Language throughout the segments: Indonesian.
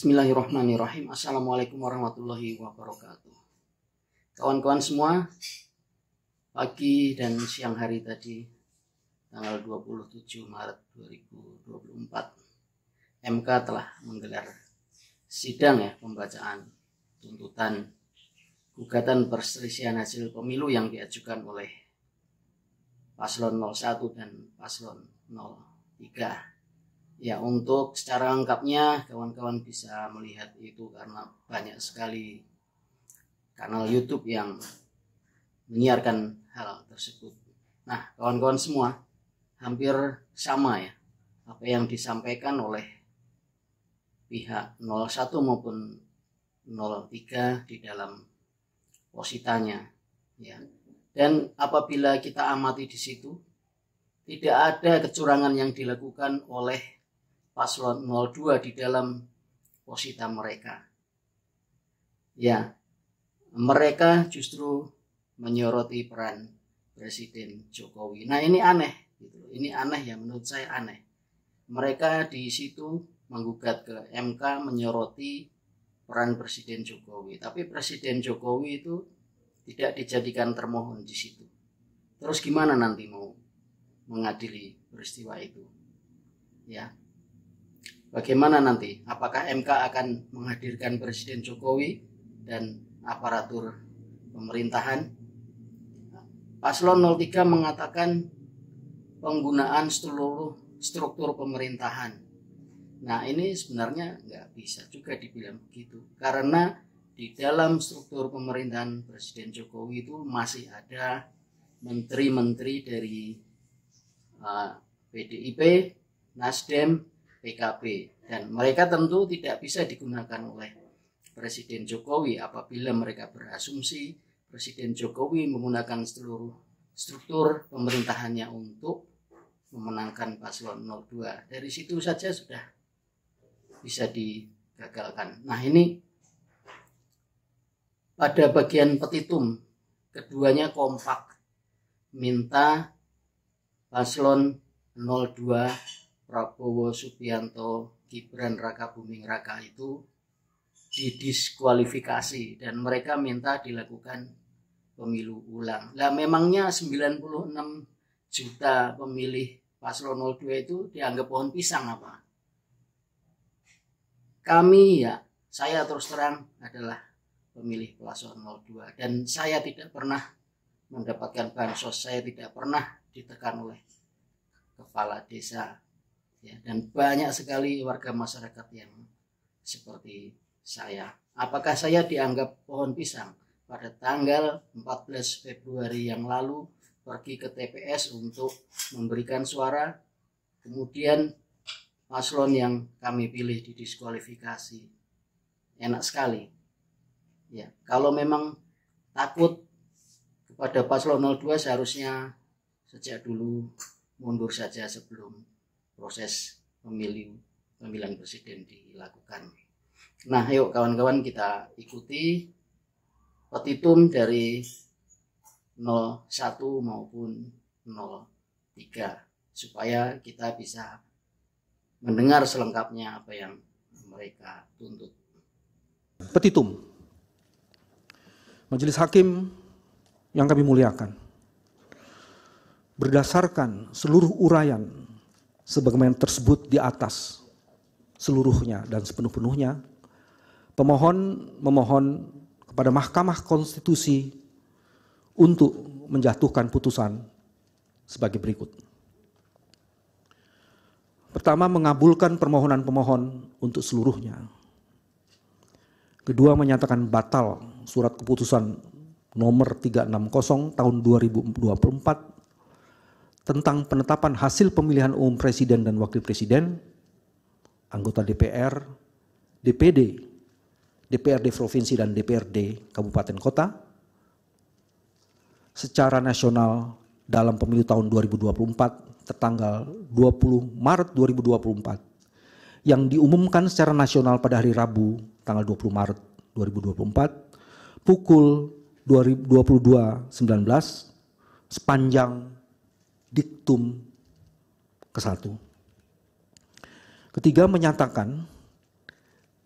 Bismillahirrahmanirrahim. Assalamualaikum warahmatullahi wabarakatuh. Kawan-kawan semua, pagi dan siang hari tadi, tanggal 27 Maret 2024, MK telah menggelar sidang pembacaan tuntutan gugatan perselisihan hasil pemilu yang diajukan oleh paslon 01 dan paslon 03. Ya, untuk secara lengkapnya kawan-kawan bisa melihat itu karena banyak sekali kanal YouTube yang menyiarkan hal tersebut. Nah, kawan-kawan semua, hampir sama apa yang disampaikan oleh pihak 01 maupun 03 di dalam positanya Dan apabila kita amati di situ, tidak ada kecurangan yang dilakukan oleh paslon 02 di dalam posita mereka. Mereka justru menyoroti peran Presiden Jokowi. Nah, ini aneh gitu. Ini aneh menurut saya aneh. Mereka di situ menggugat ke MK menyoroti peran Presiden Jokowi, tapi Presiden Jokowi itu tidak dijadikan termohon di situ. Terus gimana nanti mau mengadili peristiwa itu? Bagaimana nanti? Apakah MK akan menghadirkan Presiden Jokowi dan aparatur pemerintahan? Paslon 03 mengatakan penggunaan seluruh struktur pemerintahan. Nah, ini sebenarnya nggak bisa juga dibilang begitu, karena di dalam struktur pemerintahan Presiden Jokowi itu masih ada menteri-menteri dari PDIP, Nasdem, PKB, dan mereka tentu tidak bisa digunakan oleh Presiden Jokowi apabila mereka berasumsi Presiden Jokowi menggunakan seluruh struktur pemerintahannya untuk memenangkan paslon 02. Dari situ saja sudah bisa digagalkan. Nah, ini pada bagian petitum keduanya kompak minta paslon 02 Prabowo Subianto Gibran Raka Buming Raka itu didiskualifikasi dan mereka minta dilakukan pemilu ulang. Lah, memangnya 96 juta pemilih paslon 02 itu dianggap pohon pisang apa? Kami saya terus terang adalah pemilih paslon 02 dan saya tidak pernah mendapatkan bansos, saya tidak pernah ditekan oleh kepala desa. Dan banyak sekali warga masyarakat yang seperti saya. Apakah saya dianggap pohon pisang? Pada tanggal 14 Februari yang lalu pergi ke TPS untuk memberikan suara, kemudian paslon yang kami pilih didiskualifikasi. Enak sekali. Kalau memang takut kepada paslon 02 seharusnya sejak dulu mundur saja sebelum proses pemilihan presiden dilakukan. Nah, yuk kawan-kawan kita ikuti petitum dari 01 maupun 03 supaya kita bisa mendengar selengkapnya apa yang mereka tuntut. Petitum. Majelis Hakim yang kami muliakan, berdasarkan seluruh uraian sebagaimana tersebut di atas seluruhnya dan sepenuh-penuhnya, pemohon memohon kepada Mahkamah Konstitusi untuk menjatuhkan putusan sebagai berikut. Pertama, mengabulkan permohonan pemohon untuk seluruhnya. Kedua, menyatakan batal surat keputusan nomor 360 tahun 2024 tentang penetapan hasil pemilihan umum presiden dan wakil presiden, anggota DPR, DPD, DPRD provinsi dan DPRD kabupaten kota secara nasional dalam pemilu tahun 2024 tertanggal 20 Maret 2024 yang diumumkan secara nasional pada hari Rabu tanggal 20 Maret 2024 pukul 22.19 sepanjang diktum ke-1. Ketiga, menyatakan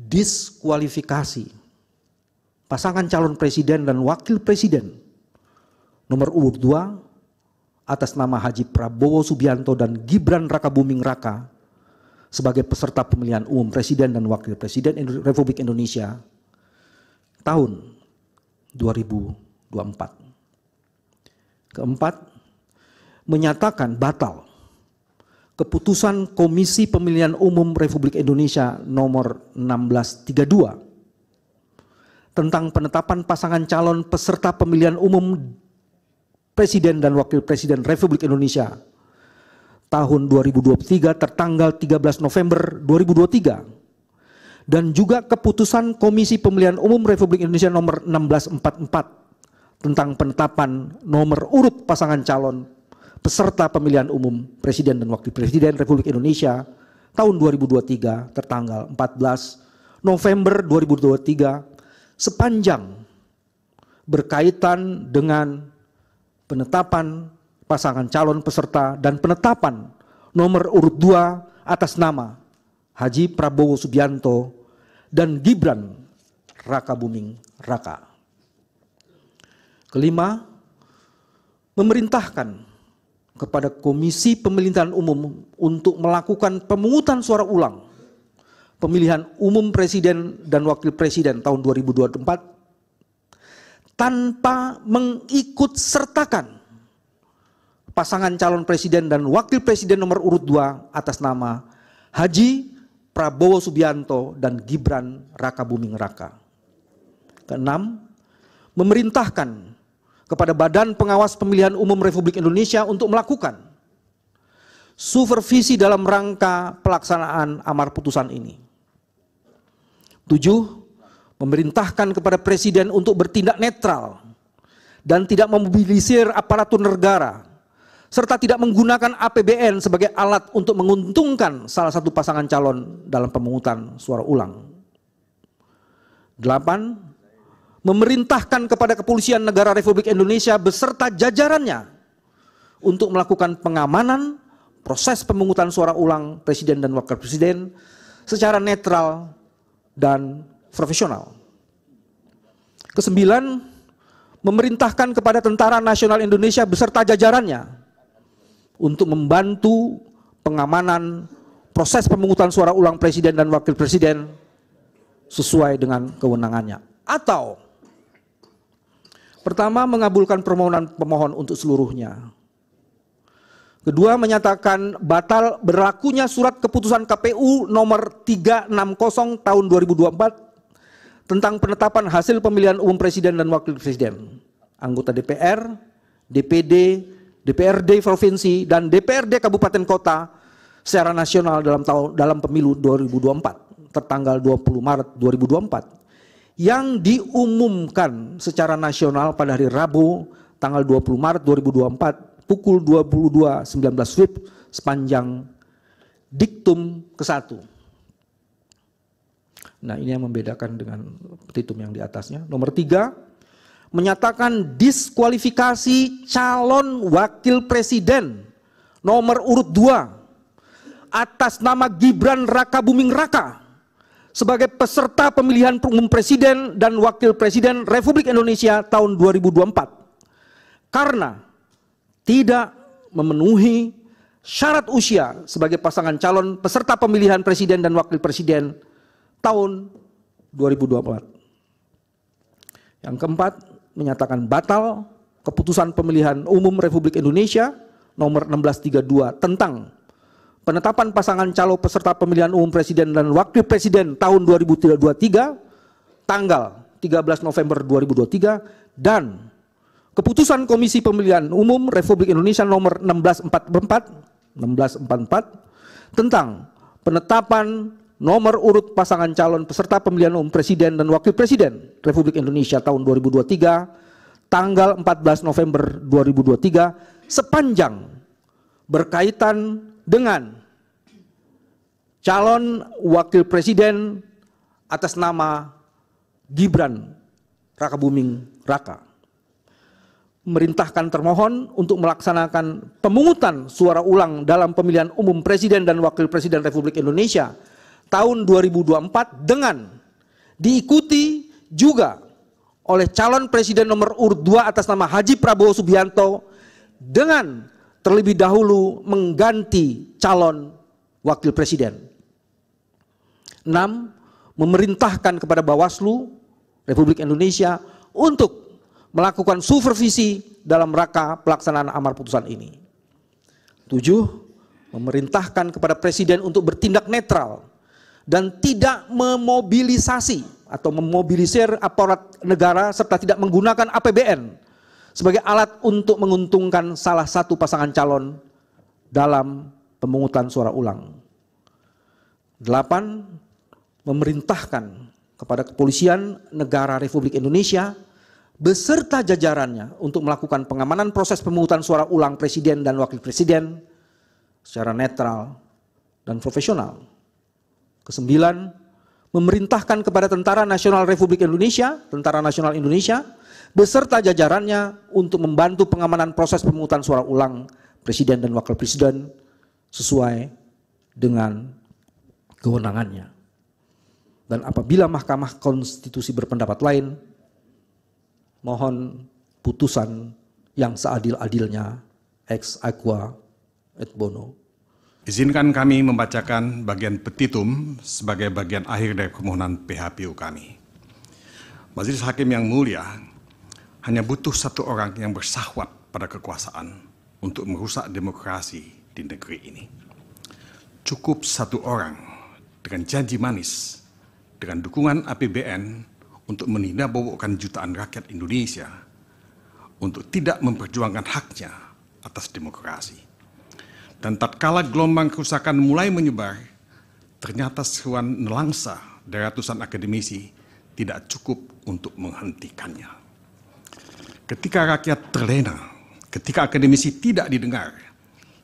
diskualifikasi pasangan calon presiden dan wakil presiden nomor urut 2 atas nama Haji Prabowo Subianto dan Gibran Rakabuming Raka sebagai peserta pemilihan umum presiden dan wakil presiden Republik Indonesia tahun 2024. Keempat, menyatakan batal keputusan Komisi Pemilihan Umum Republik Indonesia nomor 1632 tentang penetapan pasangan calon peserta pemilihan umum presiden dan wakil presiden Republik Indonesia tahun 2023 tertanggal 13 November 2023 dan juga keputusan Komisi Pemilihan Umum Republik Indonesia nomor 1644 tentang penetapan nomor urut pasangan calon peserta pemilihan umum presiden dan wakil presiden Republik Indonesia tahun 2023 tertanggal 14 November 2023 sepanjang berkaitan dengan penetapan pasangan calon peserta dan penetapan nomor urut 2 atas nama Haji Prabowo Subianto dan Gibran Rakabuming Raka. Kelima, memerintahkan kepada Komisi Pemilihan Umum untuk melakukan pemungutan suara ulang pemilihan umum presiden dan wakil presiden tahun 2024 tanpa mengikut sertakan pasangan calon presiden dan wakil presiden nomor urut 2 atas nama Haji Prabowo Subianto dan Gibran Rakabuming Raka. Keenam, memerintahkan kepada Badan Pengawas Pemilihan Umum Republik Indonesia untuk melakukan supervisi dalam rangka pelaksanaan amar putusan ini. 7. Memerintahkan kepada Presiden untuk bertindak netral dan tidak memobilisir aparatur negara serta tidak menggunakan APBN sebagai alat untuk menguntungkan salah satu pasangan calon dalam pemungutan suara ulang. 8. Memerintahkan kepada Kepolisian Negara Republik Indonesia beserta jajarannya untuk melakukan pengamanan proses pemungutan suara ulang presiden dan wakil presiden secara netral dan profesional. Kesembilan, memerintahkan kepada Tentara Nasional Indonesia beserta jajarannya untuk membantu pengamanan proses pemungutan suara ulang presiden dan wakil presiden sesuai dengan kewenangannya. Atau pertama, mengabulkan permohonan pemohon untuk seluruhnya. Kedua, menyatakan batal berlakunya surat keputusan KPU nomor 360 tahun 2024 tentang penetapan hasil pemilihan umum presiden dan wakil presiden, anggota DPR, DPD, DPRD provinsi dan DPRD kabupaten kota secara nasional dalam pemilu 2024 tertanggal 20 Maret 2024. Yang diumumkan secara nasional pada hari Rabu tanggal 20 Maret 2024 pukul 22.19 WIB sepanjang diktum ke-1. Nah, ini yang membedakan dengan petitum yang di atasnya. Nomor 3, menyatakan diskualifikasi calon wakil presiden nomor urut 2 atas nama Gibran Rakabuming Raka sebagai peserta pemilihan umum presiden dan wakil presiden Republik Indonesia tahun 2024 karena tidak memenuhi syarat usia sebagai pasangan calon peserta pemilihan presiden dan wakil presiden tahun 2024. Yang keempat, menyatakan batal keputusan pemilihan umum Republik Indonesia nomor 1632 tentang penetapan pasangan calon peserta pemilihan umum presiden dan wakil presiden tahun 2023 tanggal 13 November 2023 dan keputusan Komisi Pemilihan Umum Republik Indonesia nomor 1644 tentang penetapan nomor urut pasangan calon peserta pemilihan umum presiden dan wakil presiden Republik Indonesia tahun 2023 tanggal 14 November 2023 sepanjang berkaitan dengan calon wakil presiden atas nama Gibran Rakabuming Raka. Memerintahkan termohon untuk melaksanakan pemungutan suara ulang dalam pemilihan umum presiden dan wakil presiden Republik Indonesia tahun 2024 dengan diikuti juga oleh calon presiden nomor urut 2 atas nama Haji Prabowo Subianto dengan terlebih dahulu mengganti calon wakil presiden. 6. Memerintahkan kepada Bawaslu Republik Indonesia untuk melakukan supervisi dalam rangka pelaksanaan amar putusan ini. 7. Memerintahkan kepada presiden untuk bertindak netral dan tidak memobilisasi atau memobilisir aparat negara serta tidak menggunakan APBN sebagai alat untuk menguntungkan salah satu pasangan calon dalam pemungutan suara ulang. 8. Memerintahkan kepada Kepolisian Negara Republik Indonesia beserta jajarannya untuk melakukan pengamanan proses pemungutan suara ulang presiden dan wakil presiden secara netral dan profesional. 9. Memerintahkan kepada Tentara Nasional Republik Indonesia, Tentara Nasional Indonesia beserta jajarannya untuk membantu pengamanan proses pemungutan suara ulang presiden dan wakil presiden sesuai dengan kewenangannya. Dan apabila Mahkamah Konstitusi berpendapat lain, mohon putusan yang seadil-adilnya ex aequo et bono. Izinkan kami membacakan bagian petitum sebagai bagian akhir dari permohonan PHPU kami. Majelis Hakim yang mulia, hanya butuh satu orang yang bersahwat pada kekuasaan untuk merusak demokrasi di negeri ini. Cukup satu orang dengan janji manis, dengan dukungan APBN untuk menindakbobokkan jutaan rakyat Indonesia untuk tidak memperjuangkan haknya atas demokrasi. Dan tatkala gelombang kerusakan mulai menyebar, ternyata seruan nelangsa dari ratusan akademisi tidak cukup untuk menghentikannya. Ketika rakyat terlena, ketika akademisi tidak didengar,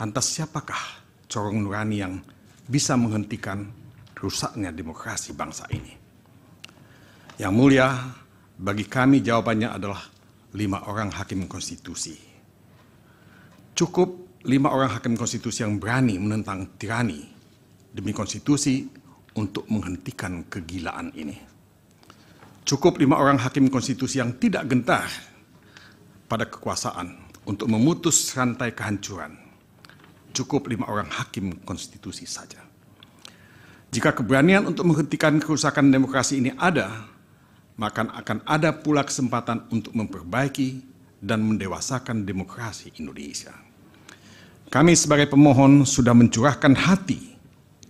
lantas siapakah corong nurani yang bisa menghentikan rusaknya demokrasi bangsa ini? Yang mulia, bagi kami jawabannya adalah 5 orang hakim konstitusi. Cukup 5 orang hakim konstitusi yang berani menentang tirani demi konstitusi untuk menghentikan kegilaan ini. Cukup 5 orang hakim konstitusi yang tidak gentar pada kekuasaan untuk memutus rantai kehancuran. Cukup 5 orang hakim konstitusi saja. Jika keberanian untuk menghentikan kerusakan demokrasi ini ada, maka akan ada pula kesempatan untuk memperbaiki dan mendewasakan demokrasi Indonesia. Kami sebagai pemohon sudah mencurahkan hati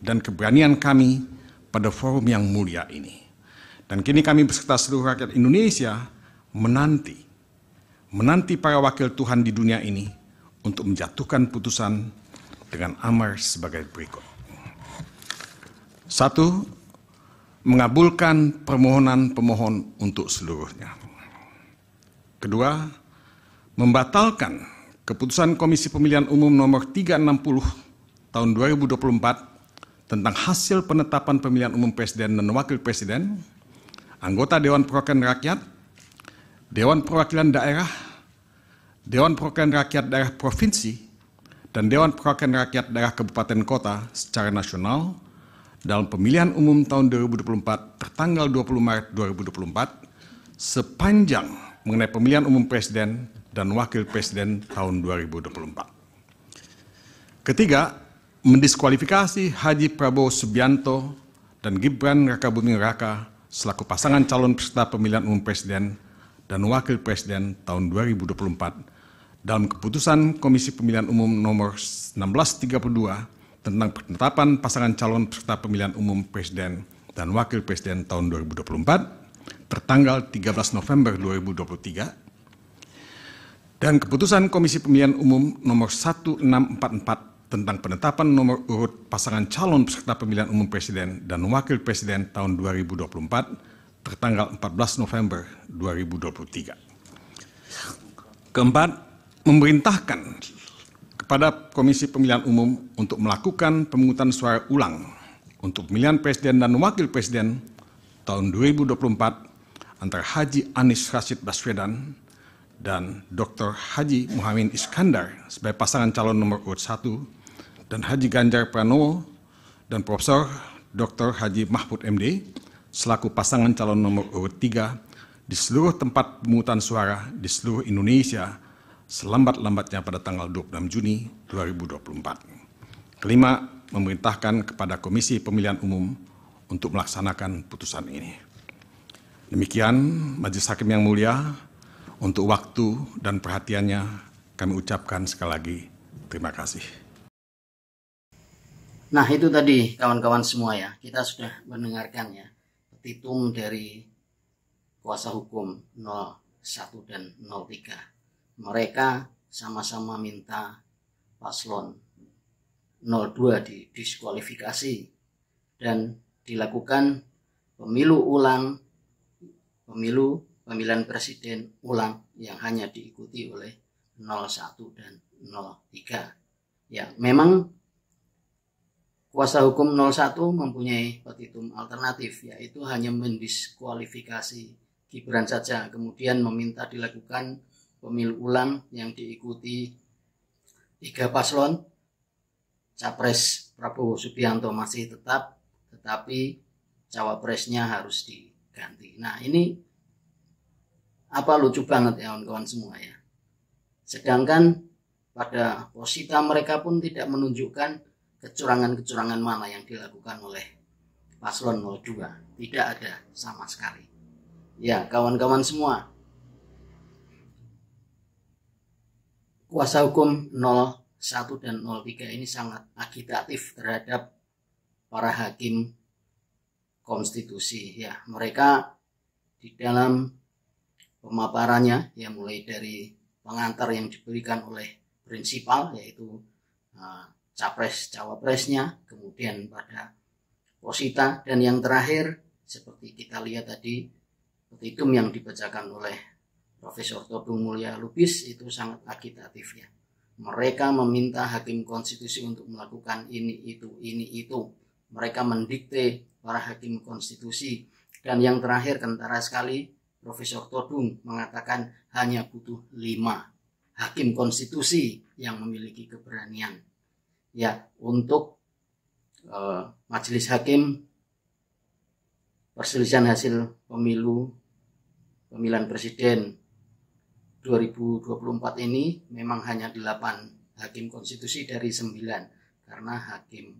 dan keberanian kami pada forum yang mulia ini. Dan kini kami beserta seluruh rakyat Indonesia menanti para wakil Tuhan di dunia ini untuk menjatuhkan putusan dengan amar sebagai berikut. 1. Mengabulkan permohonan pemohon untuk seluruhnya. 2. Membatalkan keputusan Komisi Pemilihan Umum nomor 360 tahun 2024 tentang hasil penetapan pemilihan umum presiden dan wakil presiden, anggota Dewan Perwakilan Rakyat, Dewan Perwakilan Daerah, Dewan Perwakilan Rakyat Daerah Provinsi, dan Dewan Perwakilan Rakyat Daerah Kabupaten Kota secara nasional dalam pemilihan umum tahun 2024 tertanggal 20 Maret 2024 sepanjang mengenai pemilihan umum presiden dan wakil presiden tahun 2024. 3. Mendiskualifikasi Haji Prabowo Subianto dan Gibran Rakabuming Raka selaku pasangan calon peserta pemilihan umum presiden dan wakil presiden tahun 2024 dalam keputusan Komisi Pemilihan Umum nomor 1632 tentang penetapan pasangan calon peserta pemilihan umum presiden dan wakil presiden tahun 2024 tertanggal 13 November 2023 dan keputusan Komisi Pemilihan Umum nomor 1644 tentang penetapan nomor urut pasangan calon peserta pemilihan umum presiden dan wakil presiden tahun 2024 tertanggal 14 November 2023. 4. Memerintahkan kepada Komisi Pemilihan Umum untuk melakukan pemungutan suara ulang untuk pemilihan presiden dan wakil presiden tahun 2024 antara Haji Anies Rashid Baswedan dan Dr. Haji Muhaimin Iskandar sebagai pasangan calon nomor urut 1 dan Haji Ganjar Pranowo dan Profesor Dr. Haji Mahfud MD selaku pasangan calon nomor urut 3 di seluruh tempat pemungutan suara di seluruh Indonesia selambat-lambatnya pada tanggal 26 Juni 2024. Kelima, memerintahkan kepada Komisi Pemilihan Umum untuk melaksanakan putusan ini. Demikian, Majelis Hakim yang mulia, untuk waktu dan perhatiannya kami ucapkan sekali lagi terima kasih. Nah, itu tadi kawan-kawan semua ya, kita sudah mendengarkan ya petitum dari kuasa hukum 01 dan 03. Mereka sama-sama minta paslon 02 didiskualifikasi dan dilakukan pemilihan presiden ulang yang hanya diikuti oleh 01 dan 03. Ya, memang kuasa hukum 01 mempunyai petitum alternatif, yaitu hanya mendiskualifikasi Gibran saja, kemudian meminta dilakukan pemilu ulang yang diikuti 3 paslon. Capres Prabowo Subianto masih tetap, tetapi cawapresnya harus diganti. Nah, ini apa lucu banget ya kawan-kawan semua ya. Sedangkan pada posita mereka pun tidak menunjukkan kecurangan-kecurangan mana yang dilakukan oleh paslon 02. Tidak ada sama sekali. Ya, kawan-kawan semua, kuasa hukum 01 dan 03 ini sangat agitatif terhadap para hakim konstitusi. Ya, mereka di dalam pemaparannya ya mulai dari pengantar yang diberikan oleh prinsipal, yaitu capres cawapresnya, kemudian pada posita, dan yang terakhir seperti kita lihat tadi petitum yang dibacakan oleh Profesor Todung Mulya Lubis itu sangat agitatif ya. Mereka meminta hakim konstitusi untuk melakukan ini itu. Mereka mendikte para hakim konstitusi, dan yang terakhir kentara sekali Profesor Todung mengatakan hanya butuh 5 hakim konstitusi yang memiliki keberanian ya untuk majelis hakim perselisihan hasil pemilihan presiden 2024 ini memang hanya 8 hakim konstitusi dari 9, karena hakim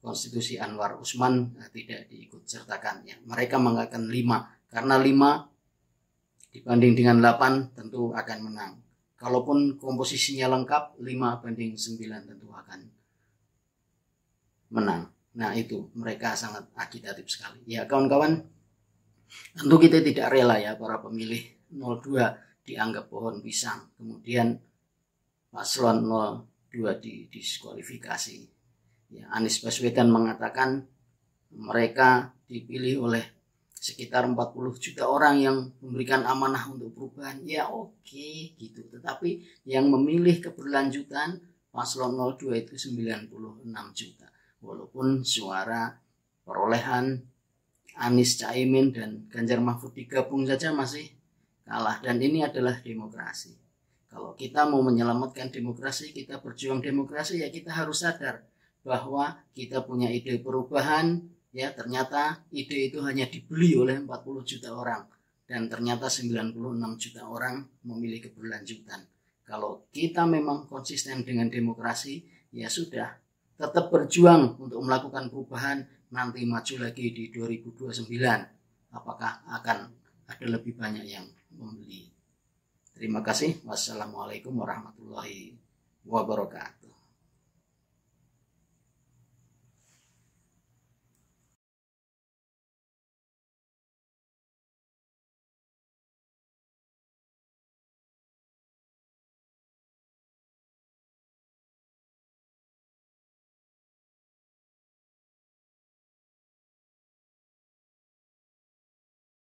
konstitusi Anwar Usman tidak diikut sertakan ya. Mereka mengatakan 5 karena 5 dibanding dengan 8 tentu akan menang. Kalaupun komposisinya lengkap 5 banding 9 tentu akan menang. Nah, itu mereka sangat agitatif sekali. Ya kawan-kawan, tentu kita tidak rela ya para pemilih 02 dianggap pohon pisang, kemudian paslon 02 didiskualifikasi. Ya, Anies Baswedan mengatakan mereka dipilih oleh sekitar 40 juta orang yang memberikan amanah untuk perubahan. Ya oke, gitu. Tetapi yang memilih keberlanjutan paslon 02 itu 96 juta. Walaupun suara perolehan Anies, Caimin, dan Ganjar Mahfud digabung saja masih kalah. Dan ini adalah demokrasi. Kalau kita mau menyelamatkan demokrasi, kita berjuang demokrasi, ya kita harus sadar bahwa kita punya ide perubahan. Ya, ternyata ide itu hanya dibeli oleh 40 juta orang, dan ternyata 96 juta orang memilih keberlanjutan. Kalau kita memang konsisten dengan demokrasi, ya sudah, tetap berjuang untuk melakukan perubahan. Nanti maju lagi di 2029, apakah akan ada lebih banyak yang membeli? Terima kasih. Wassalamualaikum warahmatullahi wabarakatuh.